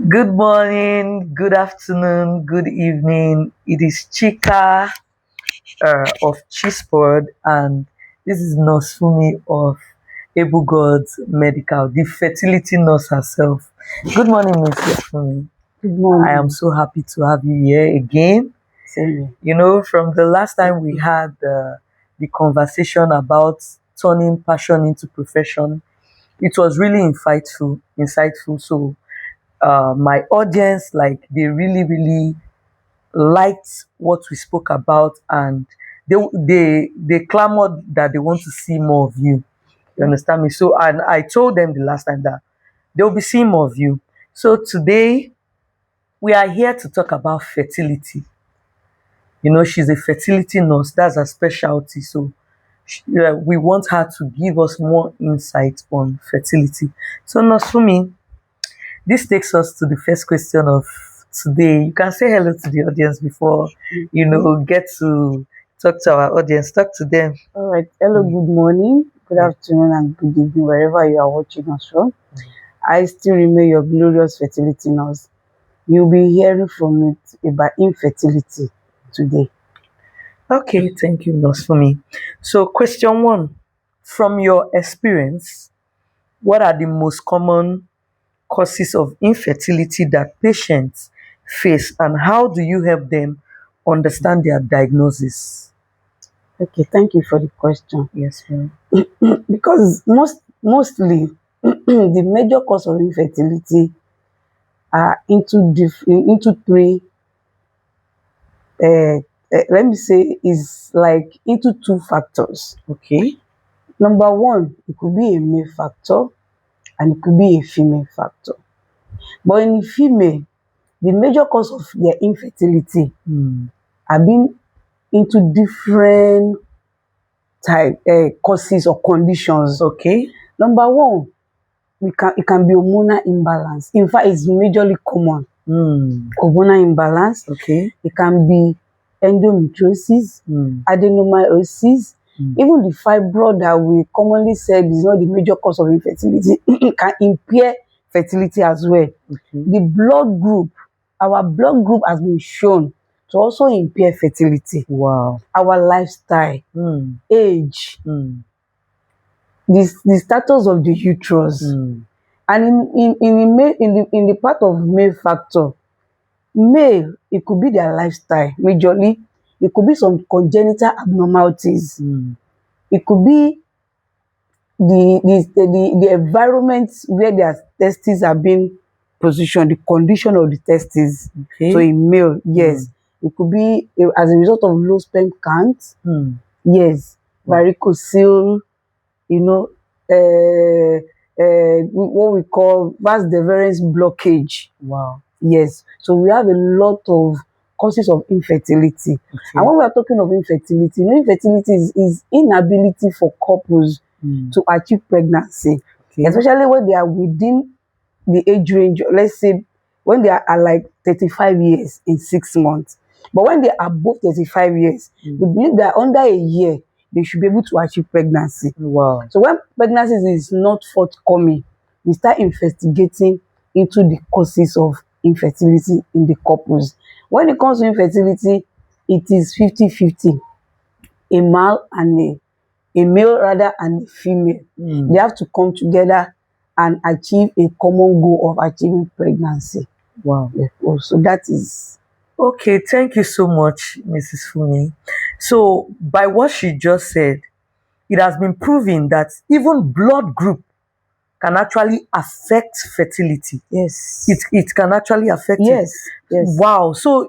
Good morning, good afternoon, good evening. It is Chika of Chispod, and this is Nurse Fumi of Able Gods Medical, the fertility nurse herself. Good morning, Mrs. Fumi. Good I am morning. so happy to have you here again. Same here. From the last time we had the conversation about turning passion into profession, it was really insightful. So my audience, like, they really liked what we spoke about, and they clamored that they want to see more of you. You understand me? So, and I told them the last time that they'll be seeing more of you. So today we are here to talk about fertility. She's a fertility nurse. That's her specialty. So we want her to give us more insight on fertility. So, Nurse Fumi, this takes us to the first question of today. You can say hello to the audience before, get to talk to our audience, talk to them. All right. Hello, good morning, good afternoon, and good evening, wherever you are watching us from. I still remain your glorious fertility nurse. You'll be hearing from me about infertility today. Okay, thank you, Nurse, for me. So, question one, from your experience, what are the most common causes of infertility that patients face, and how do you help them understand their diagnosis? Okay, thank you for the question. Yes, ma'am. Because mostly the major cause of infertility are into three. Let me say is like into two factors. Okay. Number one, it could be a male factor and it could be a female factor. But in the female, the major cause of their infertility have been into different type causes or conditions. Okay. Number one, it can be hormonal imbalance. In fact, it's majorly common. Hormonal imbalance. Okay. It can be endometriosis, adenomyosis, even the fibroid that we commonly said is not the major cause of infertility can impair fertility as well. Okay. The blood group, our blood group has been shown to also impair fertility. Wow. Our lifestyle, age, the status of the uterus, and in the part of male factor, male, it could be their lifestyle majorly. It could be some congenital abnormalities. It could be the environment where their testes are being positioned, the condition of the testes. Okay. So in male, yes, it could be as a result of low sperm count. Yes, varicocele, you know, what we call vas deferens blockage. Wow. Yes, so we have a lot of causes of infertility. Okay. And when we are talking of infertility, infertility is inability for couples to achieve pregnancy, Okay. especially when they are within the age range, let's say when they are like 35 years in 6 months. But when they are above 35 years, we believe that under a year, they should be able to achieve pregnancy. Wow. So when pregnancy is not forthcoming, we start investigating into the causes of infertility in the couples. When it comes to infertility, it is 50-50. A male and a male rather and a female. They have to come together and achieve a common goal of achieving pregnancy. Wow. So that is Okay, thank you so much, Mrs. Fumi. So, by what she just said, it has been proven that even blood group can actually affect fertility. yes. It can actually affect Yes. it. Yes. Wow. So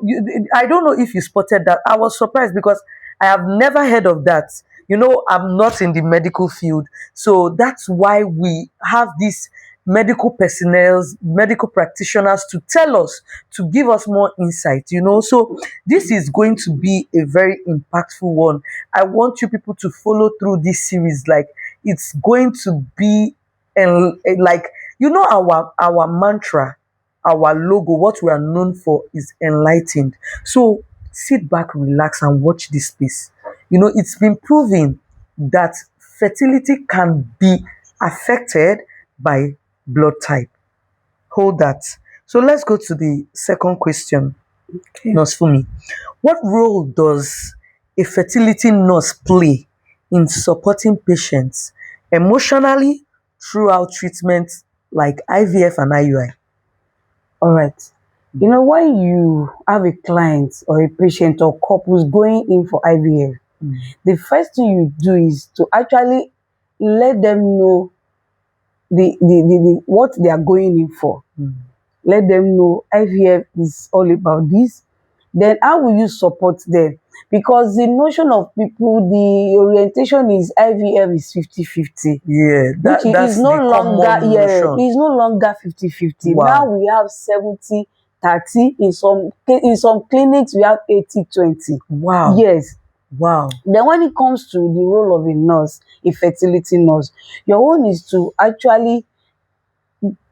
I don't know if you spotted that. I was surprised because I have never heard of that. I'm not in the medical field. So that's why we have these medical personnel, medical practitioners to tell us, to give us more insight. So this is going to be a very impactful one. I want you people to follow through this series. Like, it's going to be, and like, our mantra, our logo, what we are known for is enlightened. So sit back, relax, and watch this space. It's been proven that fertility can be affected by blood type. Hold that. So let's go to the second question, Okay. Nurse Fumi. What role does a fertility nurse play in supporting patients emotionally throughout treatment like IVF and IUI? All right. You know, when you have a client or a patient or couples going in for IVF, the first thing you do is to actually let them know the what they are going in for. Let them know IVF is all about this. Then how will you support them? Because the notion of people, the orientation is IVF is 50-50, Yeah, which is that's no the longer, common yeah, notion. it's no longer 50-50. Now Wow, we have 70-30. In some clinics we have 80-20. wow, Yes. wow. Then when it comes to the role of a nurse, a fertility nurse, your own is to actually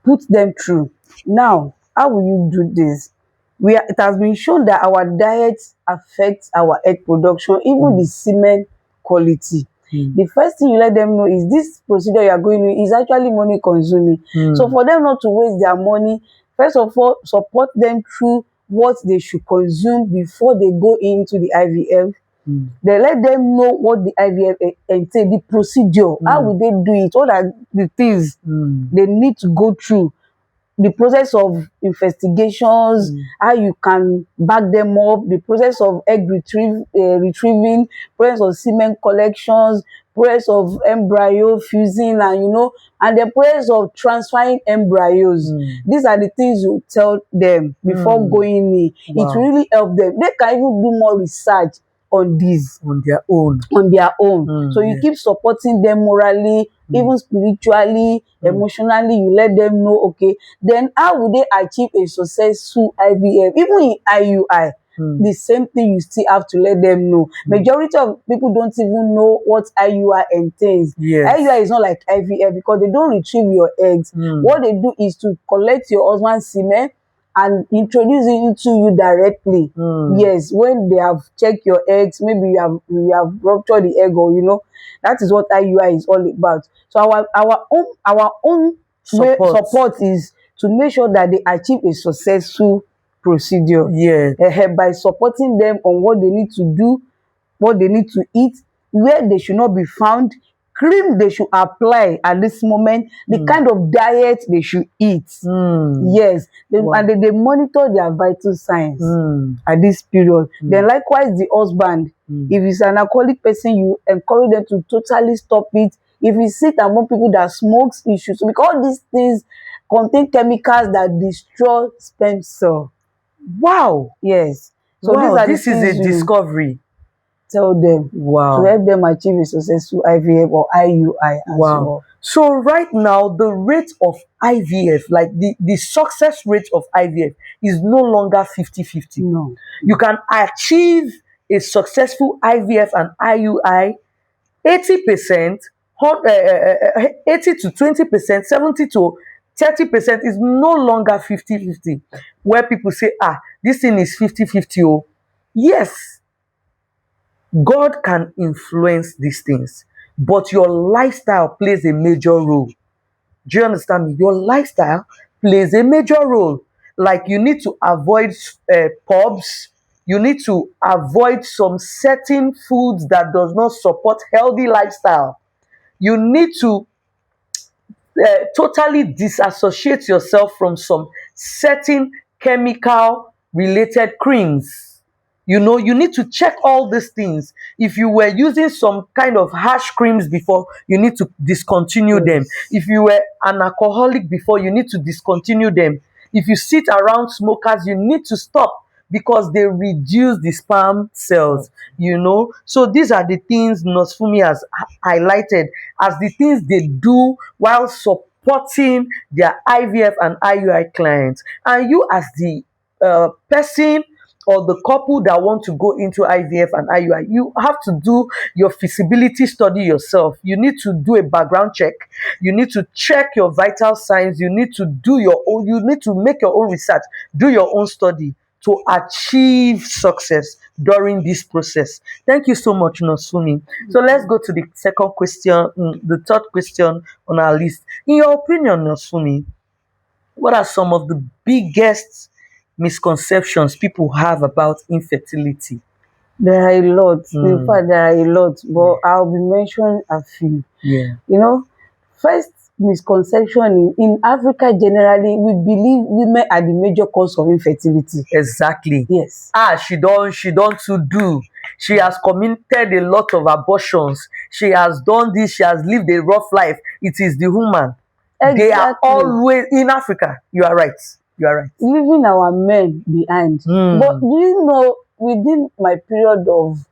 put them through. Now, how will you do this? It has been shown that our diet affects our egg production, even the semen quality. The first thing you let them know is this procedure you are going with is actually money consuming. So for them not to waste their money, first of all, support them through what they should consume before they go into the IVF. Then let them know what the IVF entail, the procedure, how will they do it, what are the things they need to go through, the process of investigations, how you can back them up, the process of retrieving, process of semen collections, process of embryo fusing, and and the process of transferring embryos. These are the things you tell them before going in. It Wow. really help them. They can even do more research on this On their own. on their own. So you Yeah. keep supporting them morally, even spiritually, emotionally. You let them know, okay, then how will they achieve a successful IVF? Even in IUI, the same thing, you still have to let them know. Majority of people don't even know what IUI entails. Yes. IUI is not like IVF because they don't retrieve your eggs. What they do is to collect your husband's semen and introduce it into you directly. Yes, when they have checked your eggs, maybe you have ruptured the egg, or that is what IUI is all about. So our own support is to make sure that they achieve a successful procedure. Yeah. By supporting them on what they need to do, what they need to eat, where they should not be found, cream they should apply at this moment, the kind of diet they should eat. Yes, and they monitor their vital signs at this period. Then likewise the husband, if he's an alcoholic person, you encourage them to totally stop it. If he sit among people that smokes, he should, because all these things contain chemicals that destroy sperm cell. Wow. Yes. So these Wow, are the this is a things you discovery. tell them to Wow. help them achieve a successful IVF or IUI as Wow. well. So right now, the rate of IVF, like the success rate of IVF is no longer 50-50. No. You can achieve a successful IVF and IUI 80%, 80 to 20%, 70 to 30% is no longer 50-50. Where people say, this thing is 50-50. Oh, yes, God can influence these things, but your lifestyle plays a major role. Do you understand me? Your lifestyle plays a major role. Like you need to avoid pubs. You need to avoid some certain foods that does not support healthy lifestyle. You need to totally disassociate yourself from some certain chemical related creams. You need to check all these things. If you were using some kind of harsh creams before, you need to discontinue them. If you were an alcoholic before, you need to discontinue them. If you sit around smokers, you need to stop because they reduce the sperm cells. So these are the things Nosfumi has highlighted as the things they do while supporting their IVF and IUI clients. And you, as the person or the couple that want to go into IVF and IUI, you have to do your feasibility study yourself. You need to do a background check. You need to check your vital signs. You need to do your own, you need to make your own research, do your own study to achieve success during this process. Thank you so much, Nosfumi. So let's go to the second question, the third question on our list. In your opinion, Nosfumi, What are some of the biggest misconceptions people have about infertility? There are a lot. In Mm. fact, there are a lot, but Yeah. I'll be mentioning a few. Yeah. You know, first misconception in Africa generally, we believe women are the major cause of infertility. Exactly. Yes. She don't to do. She has committed a lot of abortions. She has done this. She has lived a rough life. It is the woman. They are Exactly. always in Africa. You are right. You are right. Leaving our men behind. But Mm. do you know, within my period of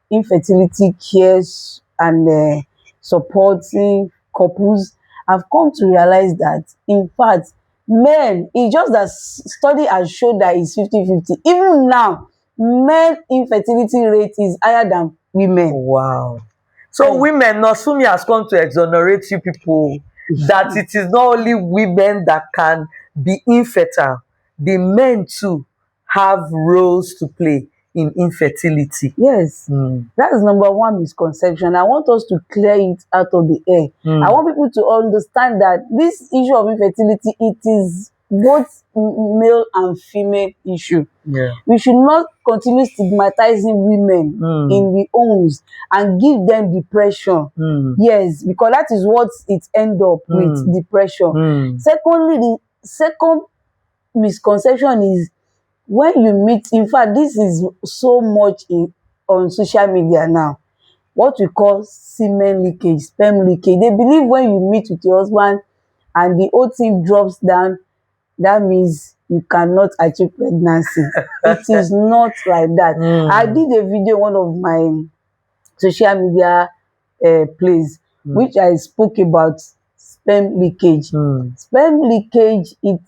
infertility cares and supporting couples, I've come to realize that, in fact, men, it's just that study has shown that it's 50-50. Even now, men infertility rate is higher than women. Wow. So I, women, Nosumi has come to exonerate you people that it is not only women that can be infertile. The men too have roles to play in infertility. yes, Mm. that is number one misconception. I want us to clear it out of the air. I Mm. want people to understand that this issue of infertility, it is both male and female issue. Yeah. We should not continue stigmatizing women in the homes and give them depression. Yes, because that is what it end up with, depression. Secondly, the second misconception is when you meet, in fact, this is so much in on social media now, what we call semen leakage, sperm leakage. They believe when you meet with your husband and the whole thing drops down, that means you cannot achieve pregnancy. It is not like that. I did a video, one of my social media place, which I spoke about sperm leakage. Sperm leakage, it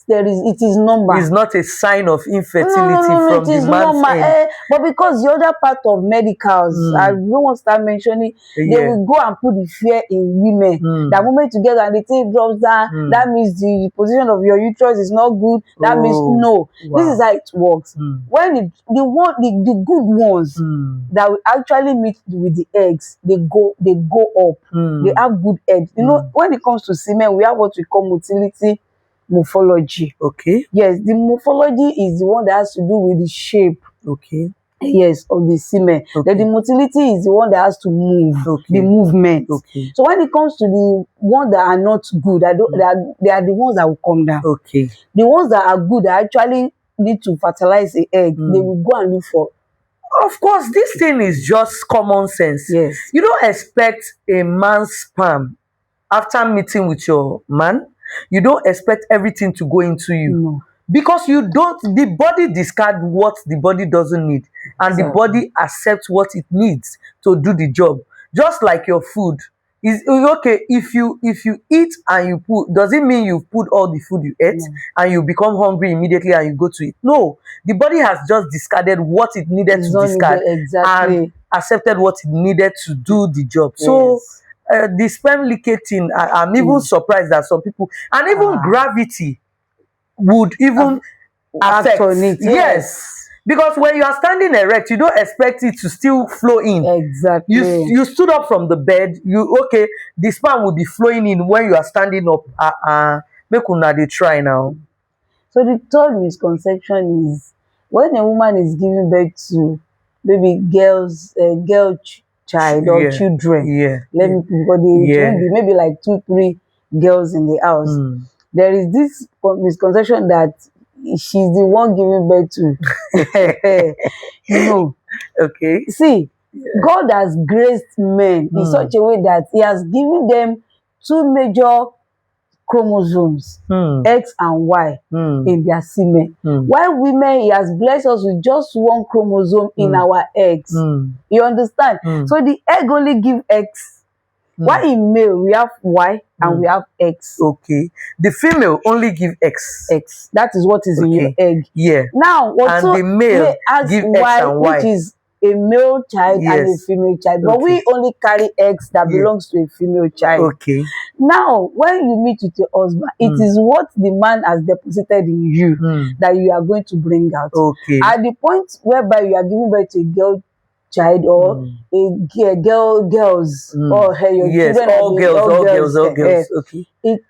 is normal. It's not a sign of infertility No, from it the is man's normal. end. But because the other part of medicals, I don't want to start mentioning, they Yeah. will go and put the fear in women. That moment together and the thing drops down, that means the position of your uterus is not good. That means no. This is how it works. When the good ones that will actually meet with the eggs, they go up. They have good eggs. You know, when it comes to semen, we have what we call motility morphology. Okay. Yes, the morphology is the one that has to do with the shape. Okay. Yes, of the semen. Okay. Then the motility is the one that has to move, Okay. the movement. Okay. So when it comes to the ones that are not good, they are the ones that will come down. Okay. The ones that are good, that actually need to fertilize the egg, they will go and look for. Of course, this thing is just common sense. Yes. You don't expect a man's sperm after meeting with your man. You don't expect everything to go into you. No. Because you don't, the body discard what the body doesn't need, and the body accepts what it needs to do the job. Just like your food. Is okay if you eat and you put, does it mean you've put all the food you ate and you become hungry immediately and you go to eat? No, the body has just discarded what it needed It's to not discard needed, exactly. and accepted what it needed to do the job. So the sperm leakage thing, I'm even surprised that some people, and even gravity would even affect on it. Yes. Because when you are standing erect, you don't expect it to still flow in. Exactly. You stood up from the bed, the sperm will be flowing in when you are standing up. Make una dey try now. So the third misconception is when a woman is giving birth to maybe child or children. Let me, because it will be maybe like 2-3 girls in the house. There is this misconception that she's the one giving birth to. No. Okay. See, God has graced men in such a way that he has given them two major chromosomes, X and Y, in their semen. While women, he has blessed us with just one chromosome in our eggs. You understand? So the egg only give X. While in male, we have Y and we have X. Okay. The female only give X. X. That is what is in your egg. Yeah. Now, and the male has give Y, X and Y, which is a male child and a female child. But we only carry X that belongs to a female child. Okay. Now, when you meet with your husband, it is what the man has deposited in you that you are going to bring out. Okay. At the point whereby you are giving birth to a girl child or girls or your children, all girls. Okay. it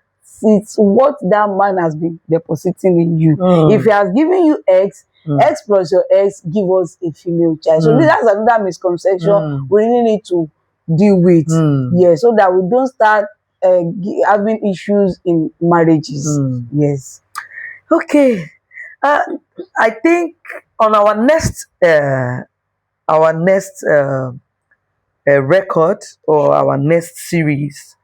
it's what that man has been depositing in you. If he has given you X, X plus your X give us a female child. So that's another misconception we really need to deal with. Yeah, so that we don't start having issues in marriages. Yes. Okay. I think on our next record or our next series,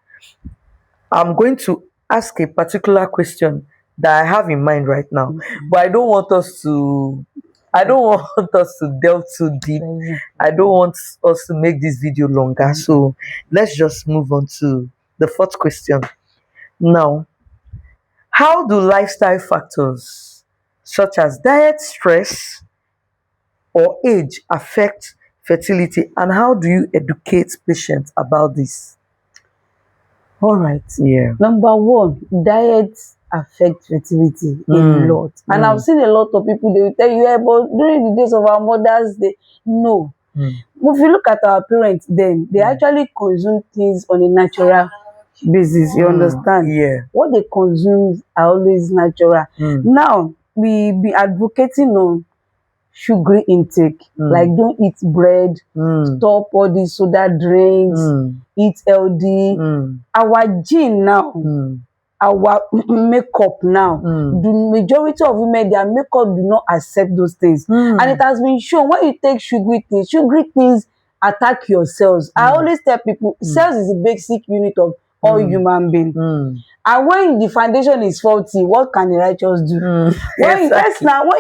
I'm going to ask a particular question that I have in mind right now, but I don't want us to delve too deep. I don't want us to make this video longer. So let's just move on to the fourth question. Now, how do lifestyle factors such as diet, stress, or age affect fertility, and how do you educate patients about this? All right. Yeah. Number one, diet affects fertility a lot. And I've seen a lot of people, they will tell you, yeah, but during the days of our mothers, no. If you look at our parents then, they actually consume things on a natural basis. You understand? Yeah. What they consume are always natural. Now, we be advocating on sugary intake, like don't eat bread, stop all these soda drinks, eat healthy. Our gene now, our makeup now, the majority of women, their makeup do not accept those things. And it has been shown when you take sugary things attack your cells. I always tell people, cells is the basic unit of all human beings. And when the foundation is faulty, what can the righteous do? When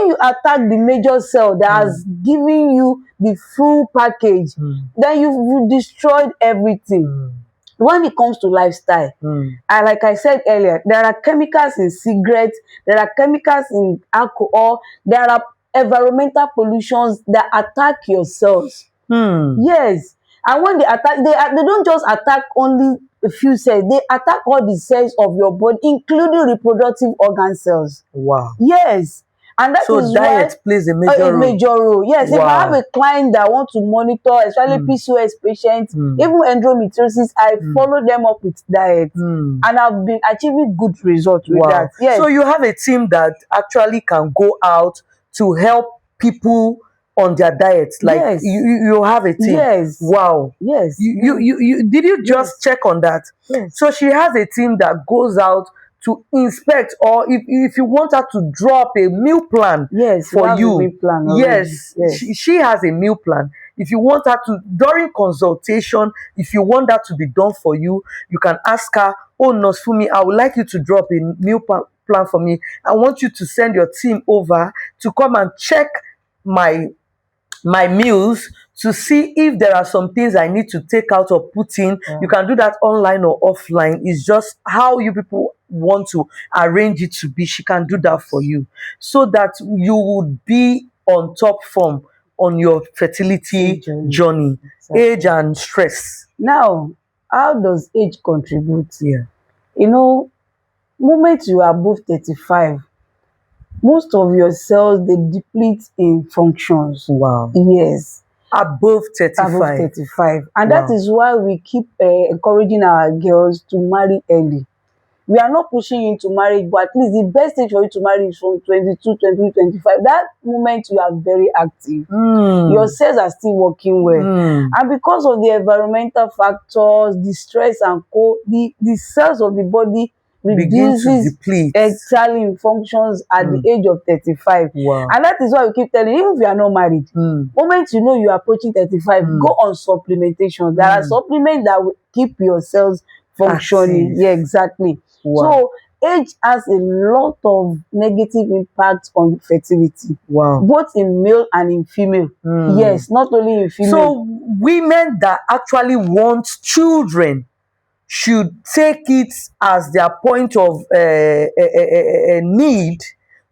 you attack the major cell that has given you the full package, then you've destroyed everything. When it comes to lifestyle, and like I said earlier, there are chemicals in cigarettes, there are chemicals in alcohol, there are environmental pollutions that attack your cells. Yes. And when they attack, they don't just attack only a few cells, they attack all the cells of your body, including reproductive organ cells. Wow. Yes. And that is diet plays a major role. Yes. Wow. If I have a client that want to monitor, especially PCOS patients, even endometriosis, I follow them up with diet. And I've been achieving good results with that. Yes. So you have a team that actually can go out to help people on their diets, like yes. you have a team. Yes. Wow. Yes. You did you just check on that? Yes. So she has a team that goes out to inspect, or if you want her to drop a meal plan for you. Meal plan yes. She has a meal plan. If you want her to, during consultation, if you want that to be done for you, you can ask her, oh, Nurse Fumi, I would like you to drop a meal plan for me. I want you to send your team over to come and check my meals to see if there are some things I need to take out or put in. You can do that online or offline. It's just how you people want to arrange it to be. She can do that for you so that you would be on top form on your fertility journey. Age and stress. Now, how does age contribute? Yeah. You know, moment you are above 35, most of your cells, they deplete in functions. Wow. Yes. Above 35. Above 35. And that is why we keep encouraging our girls to marry early. We are not pushing you into marriage, but at least the best age for you to marry is from 22, 23, 25. That moment you are very active. Your cells are still working well. And because of the environmental factors, the stress and the cells of the body reduces exhaling functions at the age of 35. Wow. And that is why we keep telling you, even if you are not married, moment you know you are approaching 35, go on supplementation. There are supplements that will keep your cells functioning. Active. Yeah, exactly. Wow. So age has a lot of negative impact on fertility. Wow. Both in male and in female. Yes, not only in female. So women that actually want children should take it as their point of need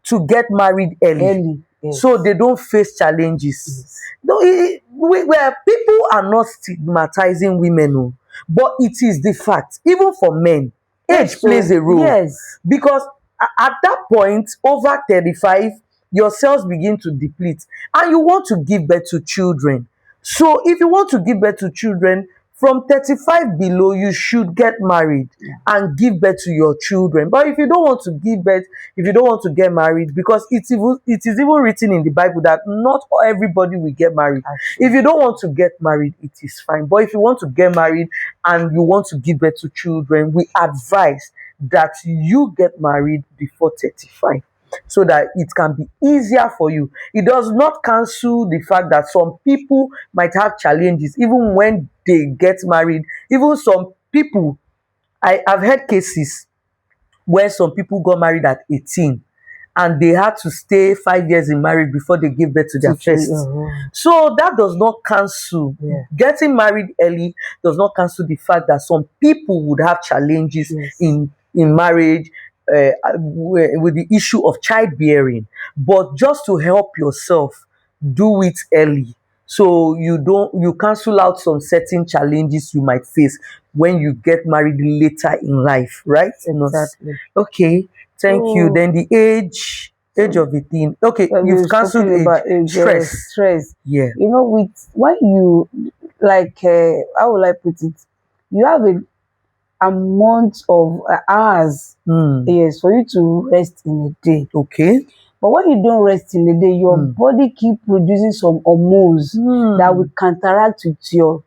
to get married early. Yes. So they don't face challenges. Yes. Where people are not stigmatizing women, but it is the fact. Even for men, age plays a role. Yes. Because at that point, over 35, your cells begin to deplete, and you want to give birth to children. So if you want to give birth to children, From 35 below, you should get married and give birth to your children. But if you don't want to give birth, if you don't want to get married, because it is even written in the Bible that not everybody will get married. If you don't want to get married, it is fine. But if you want to get married and you want to give birth to children, we advise that you get married before 35, so that it can be easier for you. It does not cancel the fact that some people might have challenges even when they get married. Even some people, I've heard cases where some people got married at 18 and they had to stay 5 years in marriage before they give birth to their first. So that does not cancel. Getting married early does not cancel the fact that some people would have challenges in marriage, with the issue of childbearing. But just to help yourself, do it early, so you cancel out some certain challenges you might face when you get married later in life, right? Exactly. Okay, thank you. Then the age of the thing. Okay, you've cancelled age. Stress. Yeah. You know, with when you like, how will I put it? You have a amount of hours, yes, for you to rest in a day. Okay. But when you don't rest in a day, your body keep producing some hormones that will counteract with your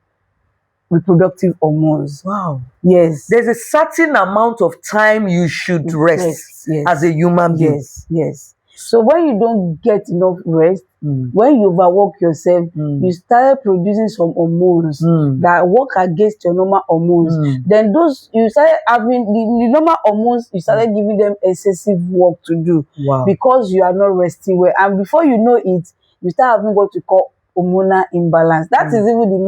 reproductive hormones. Wow. Yes. There's a certain amount of time you should rest yes. as a human being. Yes. So when you don't get enough rest, when you overwork yourself, you start producing some hormones that work against your normal hormones. Then those, you start having the normal hormones, you started giving them excessive work to do. Wow. Because you are not resting well. And before you know it, you start having what we call hormonal imbalance. That is even the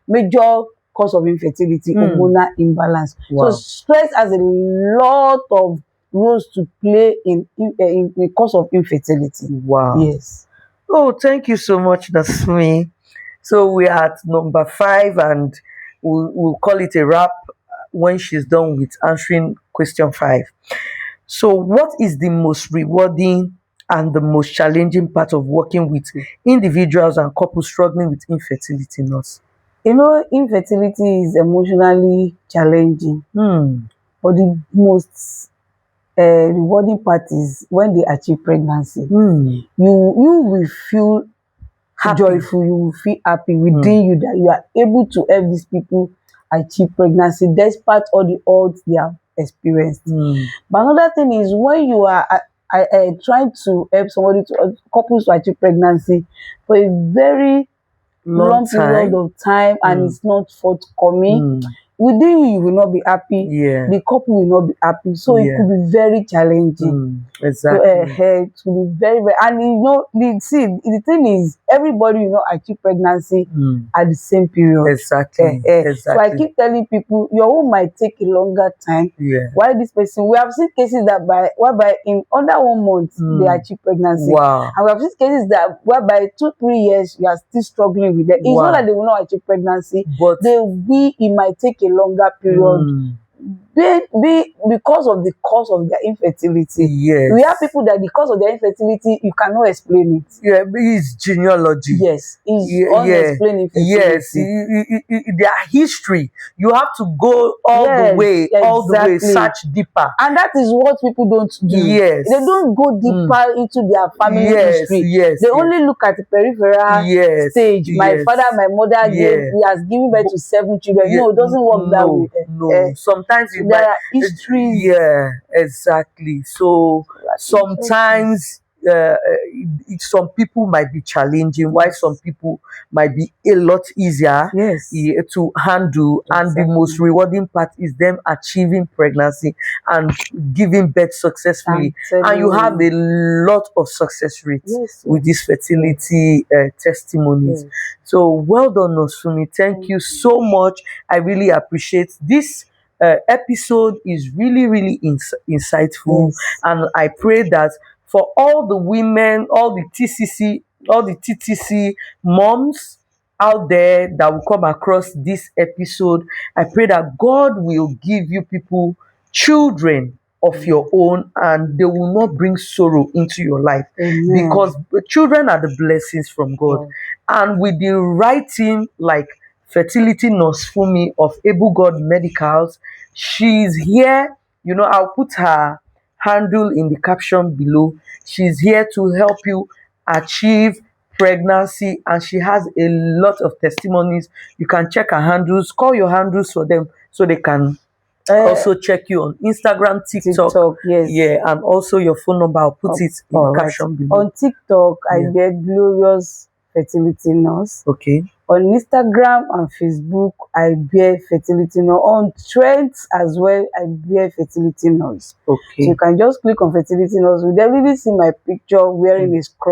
major cause of infertility, hormonal imbalance. Wow. So stress has a lot of roles to play in the cause of infertility. Wow. Yes. Oh, thank you so much, Nasumi. So we're at number 5, and we'll call it a wrap when she's done with answering question 5. So what is the most rewarding and the most challenging part of working with individuals and couples struggling with infertility, nurse? You know, infertility is emotionally challenging, but the most rewarding part is when they achieve pregnancy. You will feel joyful, you will feel happy within you that you are able to help these people achieve pregnancy despite all the odds they have experienced. But another thing is when you are trying to help couples to achieve pregnancy for a very long period of time and it's not forthcoming, within you will not be happy, the couple will not be happy, so it could be very challenging. Exactly. So it will be very, very, and you know, the thing is, everybody will not achieve pregnancy at the same period. Exactly. So I keep telling people, your own might take a longer time. While this person, we have seen cases that whereby in under 1 month they achieve pregnancy. Wow. And we have seen cases that whereby 2-3 years you are still struggling with it. It's not that they will not achieve pregnancy, but it might take a longer period. Because of the cause of their infertility. We have people that because of their infertility, you cannot explain it. It's genealogy. Yes, it's unexplained infertility. Their history, you have to go all the way, search deeper. And that is what people don't do. They don't go deeper into their family history. They only look at the peripheral stage. My father, my mother has given birth to 7 children. No, it doesn't work that way. No, sometimes there are histories. Exactly. So sometimes some people might be challenging, while some people might be a lot easier to handle. And the most rewarding part is them achieving pregnancy and giving birth successfully. And you have a lot of success rates with these fertility testimonies. So well done, Nosumi. Thank you so much. I really appreciate this. Episode is really, really insightful, and I pray that for all the women, all the TTC moms out there that will come across this episode, I pray that God will give you people children of your own, and they will not bring sorrow into your life. Because children are the blessings from God. And with the right team like fertility nurse Fumi of Able God Medicals. She's here. I'll put her handle in the caption below. She's here to help you achieve pregnancy, and she has a lot of testimonies. You can check her handles, call your handles for them so they can also check you on Instagram, TikTok. TikTok, yes. Yeah, and also your phone number. I'll put it in the Alright. caption below. On TikTok, I Yeah. bear Glorious Fertility Nurse. Okay. On Instagram and Facebook, I bear Fertility Nurse. On Threads as well, I bear Fertility Nurse. Okay. So you can just click on Fertility Nurse. You definitely see my picture wearing a scrub.